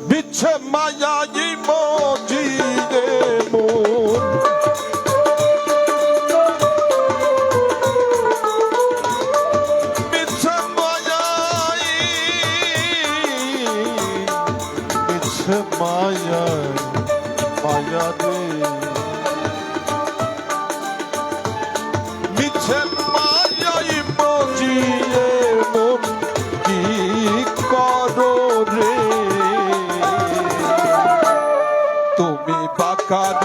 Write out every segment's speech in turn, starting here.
মিছে মায়াই মজিরে মন মিছে মায়াই মিছে মায়াই মায়া রে মিছে মায়াই মজিরে মন কি করো রে তুমি বাকার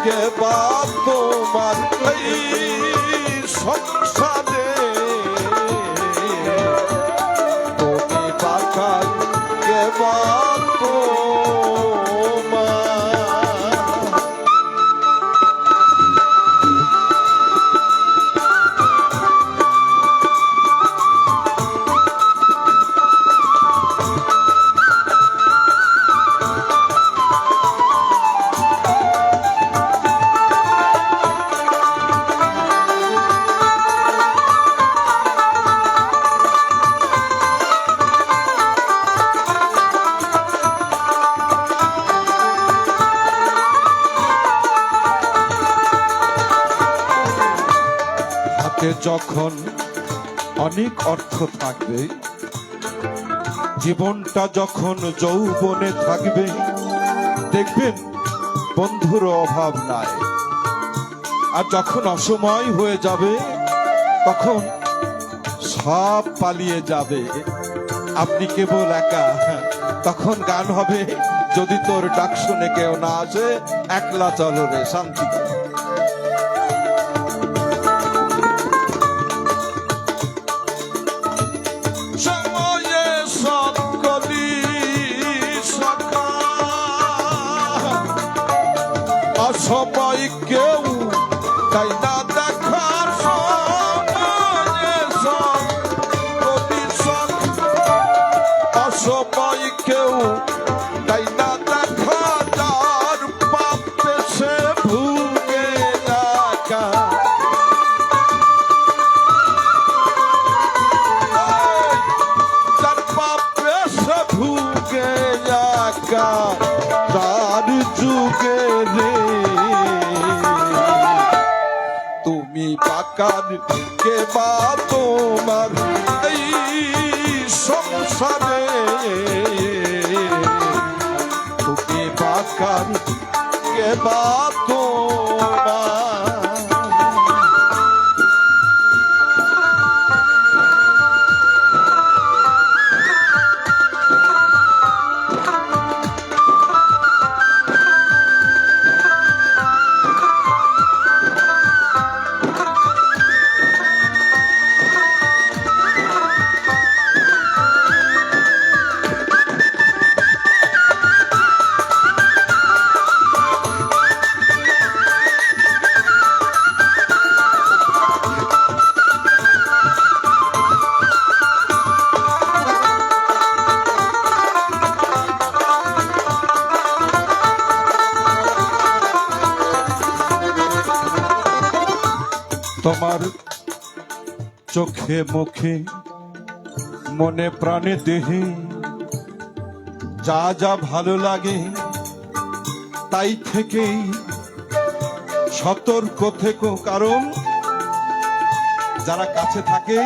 কে বা তোমার এই সংসারে তুমি বাকার কে বা যখন অনেক অর্থ থাকবে, জীবনটা যখন যৌবনে থাকবে, দেখবেন বন্ধুর অভাব নাই। আর যখন অসময় হয়ে যাবে তখন সব পালিয়ে যাবে, আপনি কেবল একা। তখন গান হবে, যদি তোর ডাক শুনে কেউ না আসে, একলা চলো রে শান্তি। সবাই কেউ তাই না দেখার অসবাই কেউ তাই না দেখা, যার পাপে সে ভুগে একা। যার পাপে সে ভুগে একা, তার যুগে রে তুমি পাকার কে বা তোমার এই সংসারে, তুমি পাকার কে বা তোমার। তোমার চোখে মুখে মনে প্রাণে দেহে যা যা ভালো লাগে, তাই থেকেই সতর্ক থেকো, কারণ যারা কাছে থাকে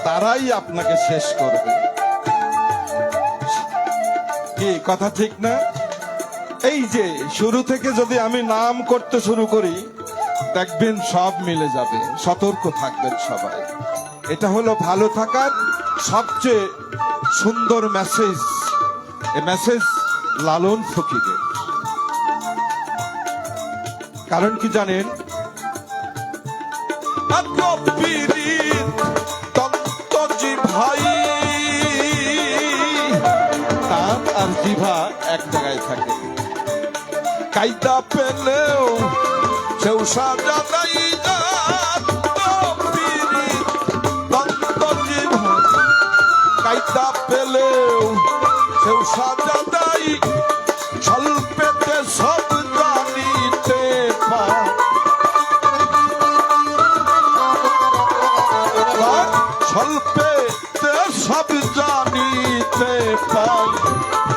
তারাই আপনাকে শেষ করবে। কি কথা ঠিক না? এই যে শুরু থেকে যদি আমি নাম করতে শুরু করি, দেখবেন সব মিলে যাবে। সতর্ক থাকবেন সবাই। এটা হলো ভালো থাকার সবচেয়ে সুন্দর মেসেজ। এ মেসেজ লালন ফকিরের। কারণ কি জানেন, ভাই তার আর জিভা এক জায়গায় থাকে, কায়দা পেলেও সেও সাজা দেয় না। কায়দা পেলেও সেও সাজা দেয়, স্বল্পেতে সব জানিতে পায়, স্বল্পেতে সব জানিতে পায়,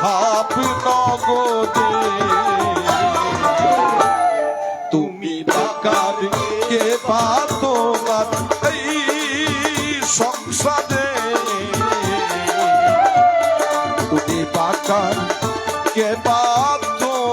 ভাব নগদে। তুমি বাকার কে বা তোমার এই সংসারে, তুমি বাকার কে বা তোমার।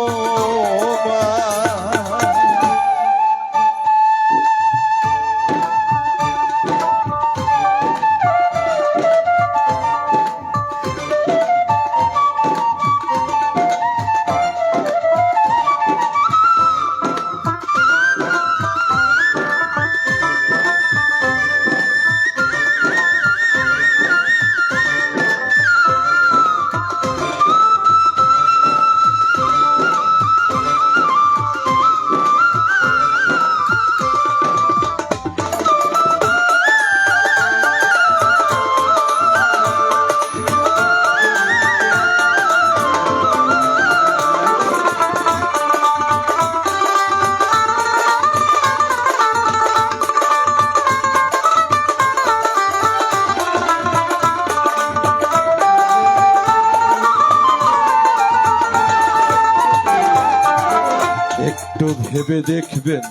একটু ভেবে দেখবেন,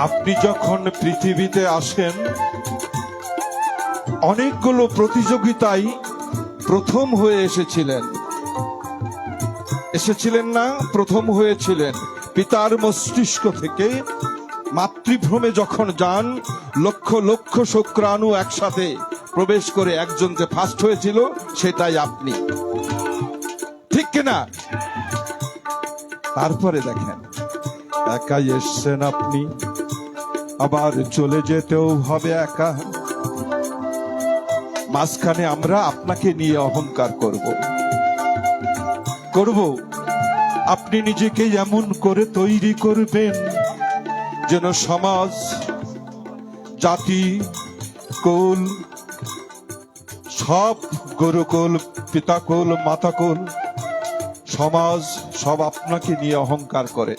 আপনি যখন পৃথিবীতে আসেন অনেকগুলো প্রতিযোগিতায় প্রথম হয়ে এসেছিলেন না? প্রথম হয়েছিলেন পিতার মস্তিষ্ক থেকে। মাতৃভ্রমে যখন যান, লক্ষ লক্ষ শুক্রাণু একসাথে প্রবেশ করে একজন যে ফার্স্ট হয়েছিল সেটাই আপনি, ঠিক কিনা? তারপরে দেখেন একাই এসছেন আপনি, আবার চলে যেতেও হবে একা। মাঝখানে আমরা আপনাকে নিয়ে অহংকার করব। আপনি নিজেকে এমন করে তৈরি করবেন যেন সমাজ, জাতি, কুল, সব গুরুকুল, পিতাকুল, মাতাকুল, সমাজ সব আপনাকে নিয়ে অহংকার করে।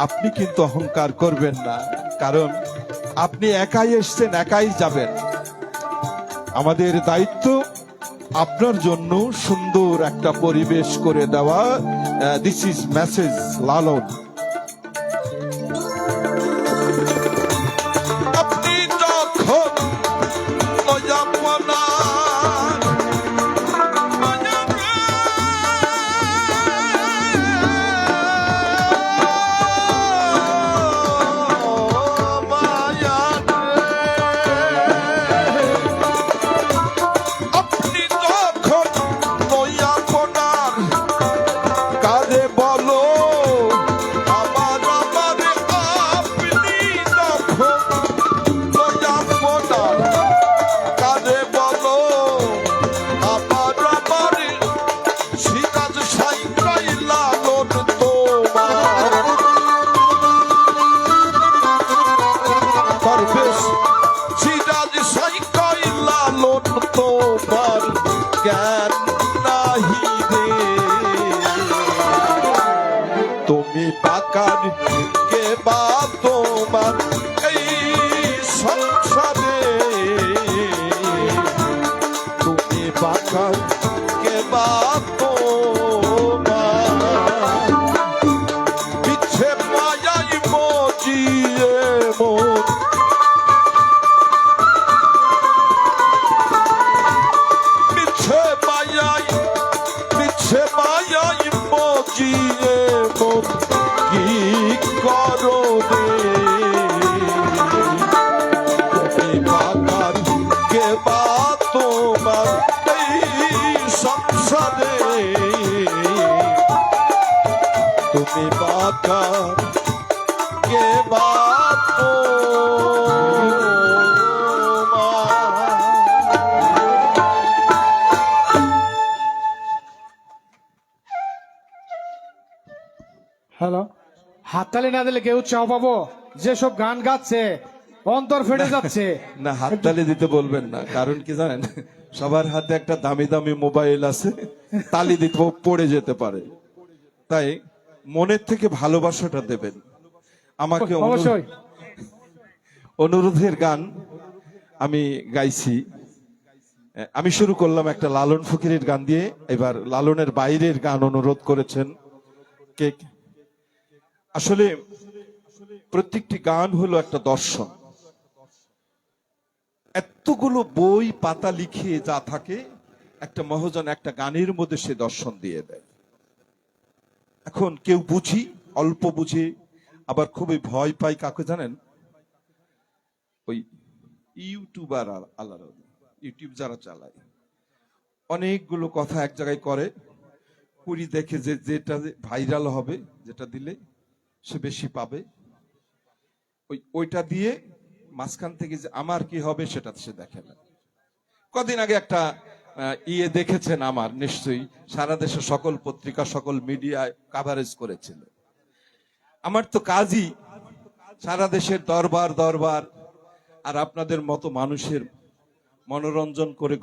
আপনি কিন্তু অহংকার করবেন না, কারণ আপনি একাই এসছেন, একাই যাবেন। আমাদের দায়িত্ব আপনার জন্য সুন্দর একটা পরিবেশ করে দেওয়া। দিস ইজ মেসেজ লালন। আপনি যখন তুমি বাকার কে বা তোমার এই সংসারে, তুমি বাকার কে বা তোমার। পিছে মায়াই মজিয়ে মন, পিছে মায়াই মজিয়ে মন কি করো রে। তুমি বাকার কে বা তোমার এই সংসারে, তুমি বাকার কে বা হ্যালো, হাততালি না দিলে কেউ উৎসাহ পাবো? যেসব গান গাচ্ছে অন্তর ফেটে যাচ্ছে। না, হাততালি দিতে বলবেন না, কারণ কি জানেন, সবার হাতে একটা দামি দামি মোবাইল আছে, তালি দিতে পড়ে যেতে পারে। তাই মনের থেকে ভালোবাসাটা দেবেন। আমাকে অবশ্যই অনুরোধের গান আমি গাইছি, আমি শুরু করলাম একটা লালন ফকিরের গান দিয়ে, এবার লালনের বাইরের গান অনুরোধ করেছেন কে? আসলে প্রত্যেকটি গান হলো একটা দর্শন। এতগুলো বই পাতা লিখে যা থাকে, একটা মহাজন একটা গানের মধ্যে সে দর্শন দিয়ে দেয়। এখন কেউ বুঝি, অল্প বুঝে, আবার খুবই ভয় পাই কাকে জানেন? ওই ইউটিউবার আলাদা, ইউটিউব যারা চালায়, অনেকগুলো কথা এক জায়গায় করে, কুড়ি দেখে যে যেটা ভাইরাল হবে, যেটা দিলে সে বেশি পাবে, ওইটা দিয়ে মাঝখান থেকে যে আমার কি হবে সেটা সে দেখে না। কদিন আগে একটা ইয়ে দেখেছেন, আমার নিশ্চয়ই সারা দেশে সকল পত্রিকা সকল মিডিয়ায় কাভারেজ করেছিল। আমার তো কাজই সারা দেশের দরবার দরবার আর আপনাদের মতো মানুষের মনোরঞ্জন করে